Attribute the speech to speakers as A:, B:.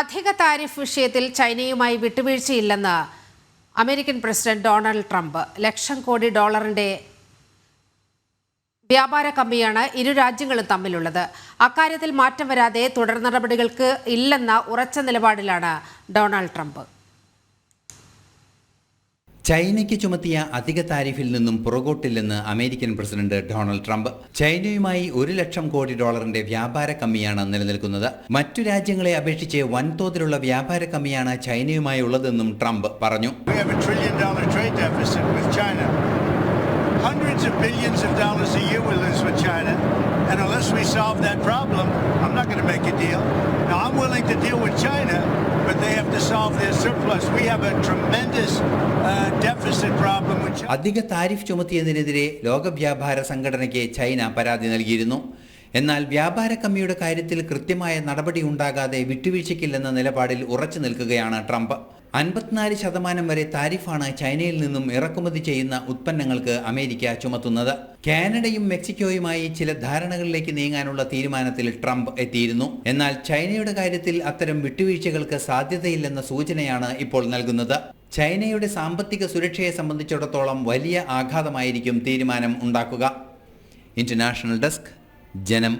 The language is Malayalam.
A: അധിക താരിഫ് വിഷയത്തിൽ ചൈനയുമായി വിട്ടുവീഴ്ചയില്ലെന്ന് American president Donald Trump. Lakh crore ഡോളറിന്റെ വ്യാപാര കമ്മിയാണ് ഇരു രാജ്യങ്ങളും തമ്മിലുള്ളത്. അക്കാര്യത്തിൽ മാറ്റം വരാതെ തുടർ നടപടികൾക്ക് ഇല്ലെന്ന ഉറച്ച നിലപാടിലാണ് ഡൊണാൾഡ് ട്രംപ്.
B: ചൈനയ്ക്ക് ചുമത്തിയ അധിക താരിഫിൽ നിന്നും പുറകോട്ടില്ലെന്ന് അമേരിക്കൻ പ്രസിഡന്റ് ഡൊണാൾഡ് ട്രംപ്. ചൈനയുമായി 1 ലക്ഷം കോടി ഡോളറിന്റെ വ്യാപാര കമ്മിയാണ് നിലനിൽക്കുന്നത്. മറ്റു രാജ്യങ്ങളെ അപേക്ഷിച്ച് വൻതോതിലുള്ള വ്യാപാര കമ്മിയാണ് ചൈനയുമായി ഉള്ളതെന്നും ട്രംപ് പറഞ്ഞു.
C: Hundreds of billions of dollars a year we lose with China, and unless we solve that problem, I'm not going to make a deal. Now, I'm willing to deal with China, but they have to solve their surplus. We have a tremendous deficit problem with China.
B: അധിക താരിഫ് ചുമത്തിയതിനെതിരെ ലോക വ്യാപാര സംഘടനയ്ക്ക് ചൈന പരാതി നൽകിയിരുന്നു. എന്നാൽ വ്യാപാര കമ്മിയുടെ കാര്യത്തിൽ കൃത്യമായ നടപടി ഉണ്ടാകാതെ വിട്ടുവീഴ്ചയ്ക്കില്ലെന്ന നിലപാടിൽ ഉറച്ചു നിൽക്കുകയാണ് ട്രംപ്. 54% വരെ താരിഫാണ് ചൈനയിൽ നിന്നും ഇറക്കുമതി ചെയ്യുന്ന ഉത്പന്നങ്ങൾക്ക് അമേരിക്ക ചുമത്തുന്നത്. കാനഡയും മെക്സിക്കോയുമായി ചില ധാരണകളിലേക്ക് നീങ്ങാനുള്ള തീരുമാനത്തിൽ ട്രംപ് എത്തിയിരുന്നു. എന്നാൽ ചൈനയുടെ കാര്യത്തിൽ അത്തരം വിട്ടുവീഴ്ചകൾക്ക് സാധ്യതയില്ലെന്ന സൂചനയാണ് ഇപ്പോൾ നൽകുന്നത്. ചൈനയുടെ സാമ്പത്തിക സുരക്ഷയെ സംബന്ധിച്ചിടത്തോളം വലിയ ആഘാതമായിരിക്കും തീരുമാനം ഉണ്ടാക്കുക. ഇന്റർനാഷണൽ ഡെസ്ക്, ജനം.